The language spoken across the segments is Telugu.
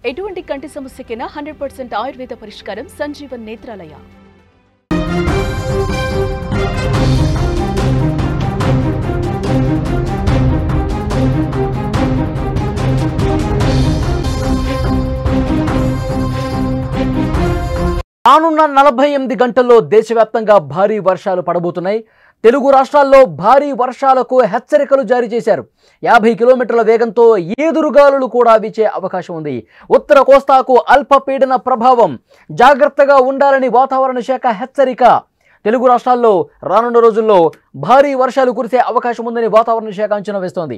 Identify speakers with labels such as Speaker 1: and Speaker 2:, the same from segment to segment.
Speaker 1: ఎటువంటి కంటి సమస్యకైనా 100% ఆయుర్వేద పరిష్కారం సంజీవన్ నేత్రాలయ.
Speaker 2: రానున్న 48 గంటల్లో దేశవ్యాప్తంగా భారీ వర్షాలు పడబోతున్నాయి. తెలుగు రాష్ట్రాల్లో భారీ వర్షాలకు హెచ్చరికలు జారీ చేశారు. 50 కిలోమీటర్ల వేగంతో ఈదురుగాలులు కూడా వీచే అవకాశం ఉంది. ఉత్తర కోస్తాకు అల్పపీడన ప్రభావం, జాగ్రత్తగా ఉండాలని వాతావరణ శాఖ హెచ్చరిక. తెలుగు రాష్ట్రాల్లో రానున్న రోజుల్లో భారీ వర్షాలు కురిసే అవకాశం ఉందని వాతావరణ శాఖ అంచనా వేస్తోంది.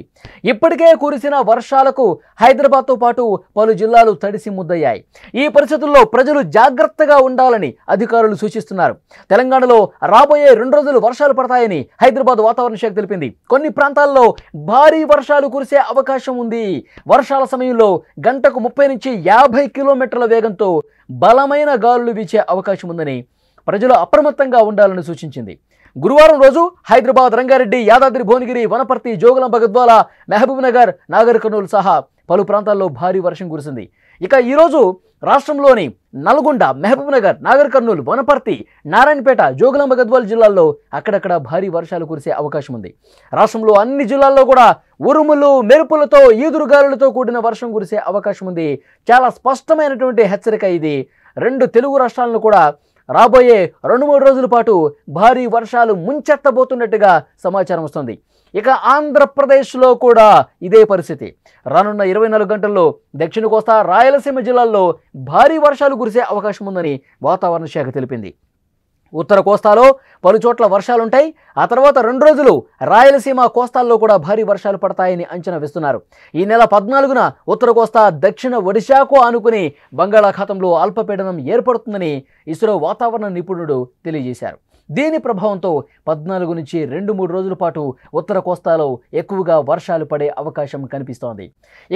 Speaker 2: ఇప్పటికే కురిసిన వర్షాలకు హైదరాబాద్తో పాటు పలు జిల్లాలు తడిసి ముద్దయ్యాయి. ఈ పరిస్థితుల్లో ప్రజలు జాగ్రత్తగా ఉండాలని అధికారులు సూచిస్తున్నారు. తెలంగాణలో రాబోయే 2 రోజులు వర్షాలు పడతాయని హైదరాబాద్ వాతావరణ శాఖ తెలిపింది. కొన్ని ప్రాంతాల్లో భారీ వర్షాలు కురిసే అవకాశం ఉంది. వర్షాల సమయంలో గంటకు 30 నుంచి 50 కిలోమీటర్ల వేగంతో బలమైన గాలులు వీచే అవకాశం ఉందని ప్రజలు అప్రమత్తంగా ఉండాలని సూచించింది. గురువారం రోజు హైదరాబాద్, రంగారెడ్డి, యాదాద్రి భువనగిరి, వనపర్తి, జోగులాంబ గద్వాల, మహబూబ్ నగర్, నాగర్ కర్నూలు సహా పలు ప్రాంతాల్లో భారీ వర్షం కురిసింది. ఇక ఈరోజు రాష్ట్రంలోని నల్గొండ, మహబూబ్ నగర్, నాగర్ కర్నూలు, వనపర్తి, నారాయణపేట, జోగులాంబ గద్వాల జిల్లాల్లో అక్కడక్కడ భారీ వర్షాలు కురిసే అవకాశం ఉంది. రాష్ట్రంలో అన్ని జిల్లాల్లో కూడా ఉరుములు, మెరుపులతో, ఈదురుగాలులతో కూడిన వర్షం కురిసే అవకాశం ఉంది. చాలా స్పష్టమైనటువంటి హెచ్చరిక ఇది. 2 తెలుగు రాష్ట్రాలను కూడా రాబోయే 2-3 రోజుల పాటు భారీ వర్షాలు ముంచెత్తబోతున్నట్టుగా సమాచారం వస్తుంది. ఇక ఆంధ్రప్రదేశ్లో కూడా ఇదే పరిస్థితి. రానున్న 24 గంటల్లో దక్షిణ కోస్తా, రాయలసీమ జిల్లాల్లో భారీ వర్షాలు కురిసే అవకాశం ఉందని వాతావరణ శాఖ తెలిపింది. ఉత్తర కోస్తాలో పలు చోట్ల వర్షాలుంటాయి. ఆ తర్వాత 2 రోజులు రాయలసీమ, కోస్తాల్లో కూడా భారీ వర్షాలు పడతాయని అంచనా వేస్తున్నారు. ఈ నెల 14న ఉత్తర కోస్తా, దక్షిణ ఒడిశాకు ఆనుకుని బంగాళాఖాతంలో అల్పపీడనం ఏర్పడుతుందని ఇస్రో వాతావరణ నిపుణుడు తెలియజేశారు. దీని ప్రభావంతో 14 నుంచి 2-3 రోజుల పాటు ఉత్తర కోస్తాలో ఎక్కువగా వర్షాలు పడే అవకాశం కనిపిస్తోంది.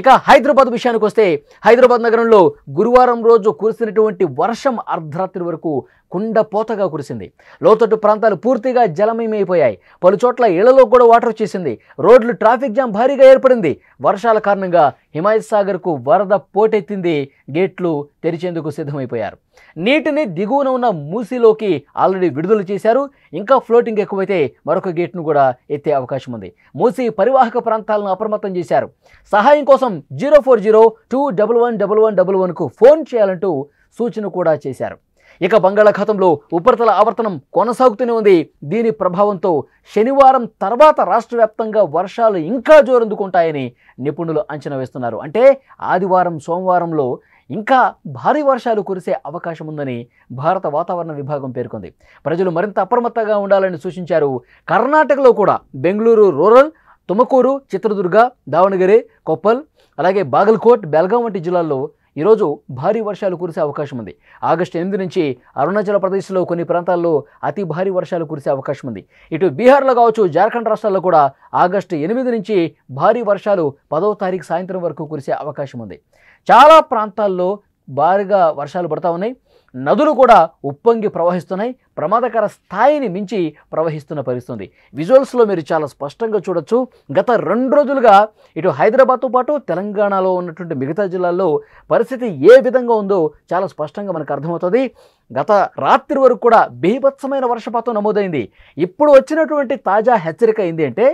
Speaker 2: ఇక హైదరాబాద్ విషయానికి వస్తే, హైదరాబాద్ నగరంలో గురువారం రోజు కురిసినటువంటి వర్షం అర్ధరాత్రి వరకు కుండపోతగా కురిసింది. లోతట్టు ప్రాంతాలు పూర్తిగా జలమయమైపోయాయి. పలు చోట్ల ఇళ్లలో కూడా వాటర్ వచ్చేసింది. రోడ్లు, ట్రాఫిక్ జామ్ భారీగా ఏర్పడింది. వర్షాల కారణంగా హిమాయత్ సాగర్కు వరద పోటెత్తింది. గేట్లు తెరిచేందుకు సిద్ధమైపోయారు. నీటిని దిగువన ఉన్న మూసీలోకి ఆల్రెడీ విడుదల చేశారు. ఇంకా ఫ్లోటింగ్ ఎక్కువైతే మరొక గేట్ను కూడా ఎత్తే అవకాశం ఉంది. మూసీ పరివాహక ప్రాంతాలను అప్రమత్తం చేశారు. సహాయం కోసం 04021111111కు ఫోన్ చేయాలంటూ సూచన కూడా చేశారు. ఇక బంగాళాఖాతంలో ఉపరితల ఆవర్తనం కొనసాగుతూనే ఉంది. దీని ప్రభావంతో శనివారం తర్వాత రాష్ట్ర వ్యాప్తంగా వర్షాలు ఇంకా జోరందుకుంటాయని నిపుణులు అంచనా వేస్తున్నారు. అంటే ఆదివారం, సోమవారంలో ఇంకా భారీ వర్షాలు కురిసే అవకాశం ఉందని భారత వాతావరణ విభాగం పేర్కొంది. ప్రజలు మరింత అప్రమత్తంగా ఉండాలని సూచించారు. కర్ణాటకలో కూడా బెంగళూరు రూరల్, తుమకూరు, చిత్రదుర్గ, దావణగిరి, కొప్పల్, అలాగే బాగల్కోట్, బెల్గాం వంటి జిల్లాల్లో ఈరోజు భారీ వర్షాలు కురిసే అవకాశం ఉంది. ఆగస్టు 8 నుంచి అరుణాచల్ ప్రదేశ్లో కొన్ని ప్రాంతాల్లో అతి భారీ వర్షాలు కురిసే అవకాశం ఉంది. ఇటు బీహార్లో కావచ్చు, జార్ఖండ్ రాష్ట్రాల్లో కూడా ఆగస్టు 8 నుంచి భారీ వర్షాలు 10వ తారీఖు సాయంత్రం వరకు కురిసే అవకాశం ఉంది. చాలా ప్రాంతాల్లో భారీగా వర్షాలు పడతా ఉన్నాయి. నదులు కూడా ఉప్పొంగి ప్రవహిస్తున్నాయి. ప్రమాదకర స్థాయిని మించి ప్రవహిస్తున్న పరిస్థితి. విజువల్స్లో మీరు చాలా స్పష్టంగా చూడొచ్చు. గత 2 రోజులుగా ఇటు హైదరాబాద్తో పాటు తెలంగాణలో ఉన్నటువంటి మిగతా జిల్లాల్లో పరిస్థితి ఏ విధంగా ఉందో చాలా స్పష్టంగా మనకు అర్థమవుతుంది. గత రాత్రి వరకు కూడా బీభత్సమైన వర్షపాతం నమోదైంది. ఇప్పుడు వచ్చినటువంటి తాజా హెచ్చరిక ఏంటి అంటే,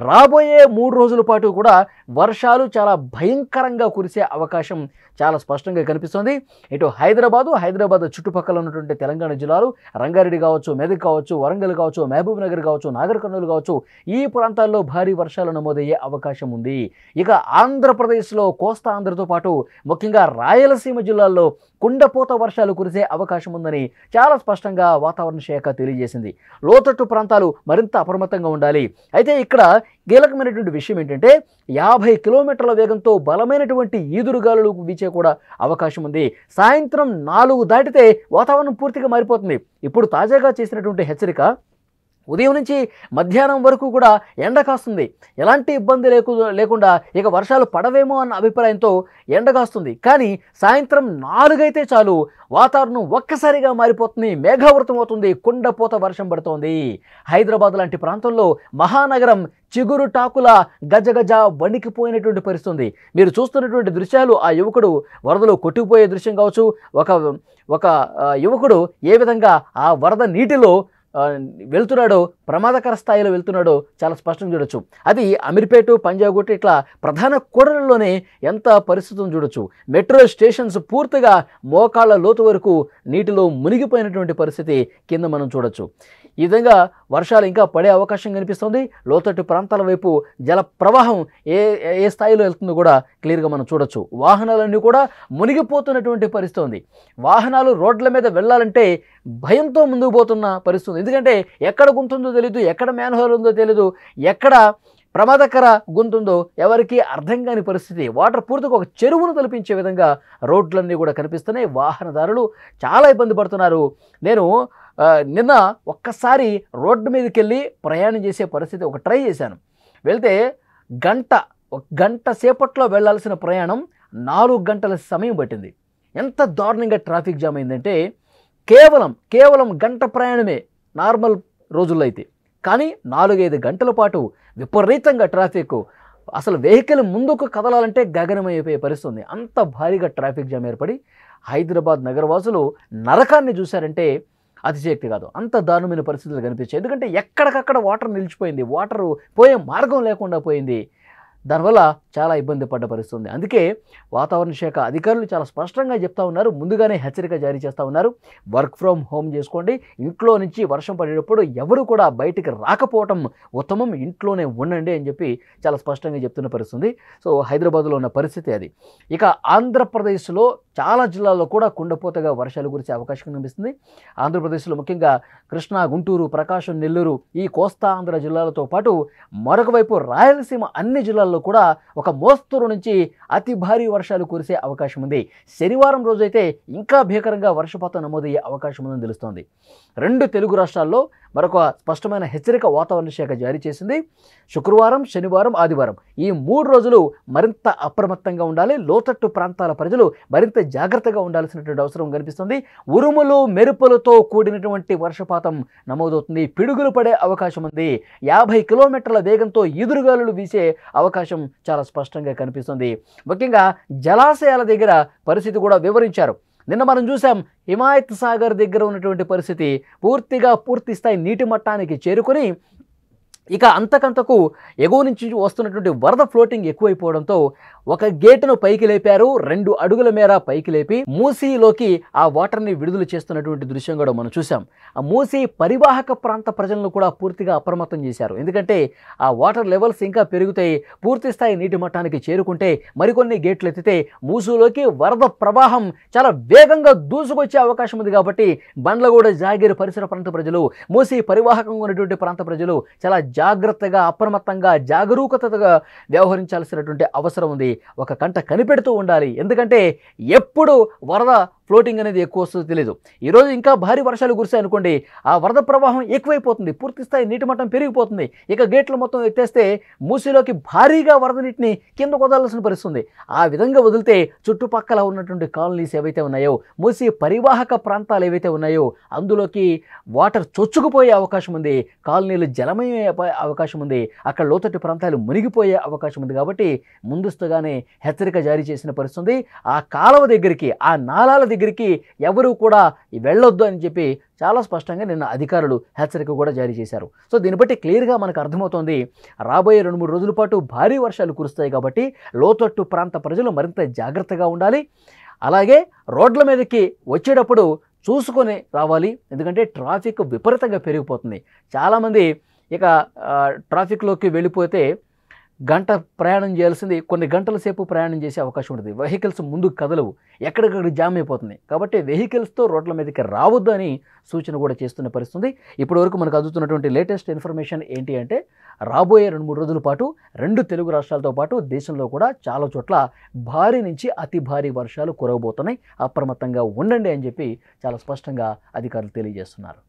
Speaker 2: రాబోయే 3 రోజుల పాటు కూడా వర్షాలు చాలా భయంకరంగా కురిసే అవకాశం చాలా స్పష్టంగా కనిపిస్తుంది. ఇటు హైదరాబాద్ చుట్టుపక్కల ఉన్నటువంటి తెలంగాణ జిల్లాలు, రంగారెడ్డి కావచ్చు, మెదక్ కావచ్చు, వరంగల్ కావచ్చు, మహబూబ్ నగర్ కావచ్చు, నాగర్ కర్నూలు కావచ్చు, ఈ ప్రాంతాల్లో భారీ వర్షాలు నమోదయ్యే అవకాశం ఉంది. ఇక ఆంధ్రప్రదేశ్లో కోస్తా ఆంధ్రతో పాటు ముఖ్యంగా రాయలసీమ జిల్లాల్లో కుండపోత వర్షాలు కురిసే అవకాశం ఉందని చాలా స్పష్టంగా వాతావరణ శాఖ తెలియజేసింది. లోతట్టు ప్రాంతాలు మరింత అప్రమత్తంగా ఉండాలి. అయితే ఇక్కడ కీలకమైనటువంటి విషయం ఏంటంటే, 50 కిలోమీటర్ల వేగంతో బలమైనటువంటి ఈదురుగాలులు వీచే కూడా అవకాశం ఉంది. సాయంత్రం 4 దాటితే వాతావరణం పూర్తిగా మారిపోతుంది. ఇప్పుడు తాజాగా చేసినటువంటి హెచ్చరిక ఉదయం నుంచి మధ్యాహ్నం వరకు కూడా ఎండ కాస్తుంది. ఎలాంటి ఇబ్బంది లేకుండా ఇక వర్షాలు పడవేమో అన్న అభిప్రాయంతో ఎండ కాస్తుంది. కానీ సాయంత్రం 4 అయితే చాలు వాతావరణం ఒక్కసారిగా మారిపోతుంది, మేఘావృతం అవుతుంది, కుండపోత వర్షం పడుతోంది. హైదరాబాద్ లాంటి ప్రాంతంలో మహానగరం చిగురు టాకుల గజగజ వణికిపోయినటువంటి పరిస్థితి. మీరు చూస్తున్నటువంటి దృశ్యాలు ఆ యువకుడు వరదలో కొట్టుకుపోయే దృశ్యం కావచ్చు. ఒక యువకుడు ఏ విధంగా ఆ వరద నీటిలో వెళ్తున్నాడో, ప్రమాదకర స్థాయిలో వెళ్తున్నాడో చాలా స్పష్టంగా చూడొచ్చు. అది అమీర్పేట, పంజాగుట్ట ఇట్లా ప్రధాన కూడళ్లలోనే ఎంత పరిస్థితులను చూడొచ్చు. మెట్రో స్టేషన్స్ పూర్తిగా మోకాళ్ళ లోతు వరకు నీటిలో మునిగిపోయినటువంటి పరిస్థితి కింద మనం చూడొచ్చు. ఈ విధంగా వర్షాలు ఇంకా పడే అవకాశం కనిపిస్తుంది. లోతట్టు ప్రాంతాల వైపు జల ప్రవాహం ఏ స్థాయిలో వెళ్తుందో కూడా క్లియర్గా మనం చూడొచ్చు. వాహనాలన్నీ కూడా మునిగిపోతున్నటువంటి పరిస్థితి ఉంది. వాహనాలు రోడ్ల మీద వెళ్ళాలంటే భయంతో ముందుకు పోతున్న పరిస్థితి. ఎందుకంటే ఎక్కడ గుంతుందో తెలియదు, ఎక్కడ మ్యాన్హోల్ ఉందో తెలియదు, ఎక్కడ ప్రమాదకర గుంతుందో ఎవరికి అర్థం కాని పరిస్థితి. వాటర్ పూర్తిగా ఒక చెరువును తలపించే విధంగా రోడ్లన్నీ కూడా కనిపిస్తున్నాయి. వాహనదారులు చాలా ఇబ్బంది పడుతున్నారు. నేను నిన్న ఒక్కసారి రోడ్డు మీదకి వెళ్ళి ప్రయాణం చేసే పరిస్థితి ట్రై చేశాను. వెళ్తే ఒక గంట సేపట్లో వెళ్ళాల్సిన ప్రయాణం 4 గంటల సమయం పట్టింది. ఎంత దారుణంగా ట్రాఫిక్ జామ్ అయిందంటే కేవలం గంట ప్రయాణమే నార్మల్ రోజుల్లో అయితే, కానీ 4-5 గంటల పాటు విపరీతంగా ట్రాఫిక్. అసలు వెహికల్ ముందుకు కదలాలంటే గగనమైపోయే పరిస్థితి ఉంది. అంత భారీగా ట్రాఫిక్ జామ్ ఏర్పడి హైదరాబాద్ నగరవాసులు నరకాన్ని చూశారంటే అతిశయోక్తి కాదు. అంత దారుణమైన పరిస్థితులు కనిపించాయి. ఎందుకంటే ఎక్కడికక్కడ వాటర్ నిలిచిపోయింది, వాటర్ పోయే మార్గం లేకుండా పోయింది. దానివల్ల చాలా ఇబ్బంది పడ్డ పరిస్థితి ఉంది. అందుకే వాతావరణ శాఖ అధికారులు చాలా స్పష్టంగా చెప్తా ఉన్నారు, ముందుగానే హెచ్చరిక జారీ చేస్తూ ఉన్నారు. వర్క్ ఫ్రమ్ హోమ్ చేసుకోండి, ఇంట్లో నుంచి వర్షం పడేటప్పుడు ఎవరు కూడా బయటికి రాకపోవటం ఉత్తమం, ఇంట్లోనే ఉండండి అని చెప్పి చాలా స్పష్టంగా చెప్తున్న పరిస్థితి. సో హైదరాబాద్లో ఉన్న పరిస్థితి అది. ఇక ఆంధ్రప్రదేశ్లో చాలా జిల్లాల్లో కూడా కుండపోతగా వర్షాలు కురిసే అవకాశం కనిపిస్తుంది. ఆంధ్రప్రదేశ్లో ముఖ్యంగా కృష్ణా, గుంటూరు, ప్రకాశం, నెల్లూరు ఈ కోస్తా ఆంధ్ర జిల్లాలతో పాటు మరొక వైపు రాయలసీమ అన్ని జిల్లాల్లో కూడా ఒక మోస్తరు నుంచి అతి భారీ వర్షాలు కురిసే అవకాశం ఉంది. శనివారం రోజైతే ఇంకా భీకరంగా వర్షపాతం నమోదయ్యే అవకాశం ఉందని తెలుస్తోంది. 2 తెలుగు రాష్ట్రాల్లో మరొక స్పష్టమైన హెచ్చరిక వాతావరణ శాఖ జారీ చేసింది. శుక్రవారం, శనివారం, ఆదివారం ఈ 3 రోజులు మరింత అప్రమత్తంగా ఉండాలి. లోతట్టు ప్రాంతాల ప్రజలు మరింత జాగ్రత్తగా ఉండాల్సినటువంటి అవసరం కనిపిస్తుంది. ఉరుములు, మెరుపులతో కూడినటువంటి వర్షపాతం నమోదవుతుంది. పిడుగులు పడే అవకాశం ఉంది. 50 కిలోమీటర్ల వేగంతో ఈదురుగాలులు వీసే అవకాశం చాలా స్పష్టంగా కనిపిస్తుంది. ముఖ్యంగా జలాశయాల దగ్గర పరిస్థితి కూడా వివరించారు. నిన్న మనం చూసాం, హిమాయత్ సాగర్ దగ్గర ఉన్నటువంటి పరిస్థితి పూర్తి స్థాయి నీటి మట్టానికి చేరుకొని ఇక అంతకంతకు ఎగువ నుంచి వస్తున్నటువంటి వరద ఫ్లోటింగ్ ఎక్కువైపోవడంతో ఒక గేటును పైకి లేపారు. 2 అడుగుల మేర పైకి లేపి మూసీలోకి ఆ వాటర్ని విడుదల చేస్తున్నటువంటి దృశ్యం కూడా మనం చూసాం. ఆ మూసీ పరివాహక ప్రాంత ప్రజలను కూడా పూర్తిగా అప్రమత్తం చేశారు. ఎందుకంటే ఆ వాటర్ లెవెల్స్ ఇంకా పెరుగుతాయి, పూర్తి స్థాయి నీటి మట్టానికి చేరుకుంటే మరికొన్ని గేట్లు ఎత్తితే మూసీలోకి వరద ప్రవాహం చాలా వేగంగా దూసుకొచ్చే అవకాశం ఉంది. కాబట్టి బండ్లగూడ, జాగీర్ పరిసర ప్రాంత ప్రజలు, మూసీ పరివాహకంగా ఉన్నటువంటి ప్రాంత ప్రజలు చాలా జాగ్రత్తగా, అప్రమత్తంగా, జాగరూకతగా వ్యవహరించాల్సినటువంటి అవసరం ఉంది. ఒక కంట కనిపెడుతూ ఉండాలి. ఎందుకంటే ఎప్పుడు వరద ఫ్లోటింగ్ అనేది ఎక్కువ వస్తుందో తెలియదు. ఈరోజు ఇంకా భారీ వర్షాలు కురిసాయి అనుకోండి, ఆ వరద ప్రవాహం ఎక్కువైపోతుంది, పూర్తి స్థాయి నీటి మట్టం పెరిగిపోతుంది. ఇక గేట్లు మొత్తం ఎత్తేస్తే మూసీలోకి భారీగా వరద నీటిని కిందకు వదలాల్సిన పరిస్థితుంది. ఆ విధంగా వదిలితే చుట్టుపక్కల ఉన్నటువంటి కాలనీస్ ఏవైతే ఉన్నాయో, మూసీ పరివాహక ప్రాంతాలు ఏవైతే ఉన్నాయో అందులోకి వాటర్ చొచ్చుకుపోయే అవకాశం ఉంది. కాలనీలు జలమయ్యే అవకాశం ఉంది. అక్కడ లోతట్టు ప్రాంతాలు మునిగిపోయే అవకాశం ఉంది. కాబట్టి ముందస్తుగానే హెచ్చరిక జారీ చేసిన పరిస్థితుంది. ఆ కాలువ దగ్గరికి, ఆ నాలాల దగ్గరికి ఎవరు కూడా వెళ్ళొద్దు అని చెప్పి చాలా స్పష్టంగా నిన్న అధికారులు హెచ్చరిక కూడా జారీ చేశారు. సో దీన్ని బట్టి క్లియర్గా మనకు అర్థమవుతోంది, రాబోయే 2-3 రోజుల పాటు భారీ వర్షాలు కురుస్తాయి. కాబట్టి లోతట్టు ప్రాంత ప్రజలు మరింత జాగ్రత్తగా ఉండాలి. అలాగే రోడ్ల మీదకి వచ్చేటప్పుడు చూసుకొని రావాలి. ఎందుకంటే ట్రాఫిక్ విపరీతంగా పెరిగిపోతుంది. చాలామంది ఇక ట్రాఫిక్లోకి వెళ్ళిపోతే గంట ప్రయాణం చేయాల్సింది కొన్ని గంటల సేపు ప్రయాణం చేసే అవకాశం ఉంటుంది. వెహికల్స్ ముందుకు కదలవు, ఎక్కడికక్కడ జామ్ అయిపోతుంది. కాబట్టి వెహికల్స్తో రోడ్ల మీదకి రావద్దు అని సూచన కూడా చేస్తున్న పరిస్థితి. ఇప్పటి వరకు మనకు అందుతున్నటువంటి లేటెస్ట్ ఇన్ఫర్మేషన్ ఏంటి అంటే, రాబోయే 2-3 రోజుల పాటు 2 తెలుగు రాష్ట్రాలతో పాటు దేశంలో కూడా చాలా చోట్ల భారీ నుంచి అతి భారీ వర్షాలు కురవబోతున్నాయి. అప్రమత్తంగా ఉండండి అని చెప్పి చాలా స్పష్టంగా అధికారులు తెలియజేస్తున్నారు.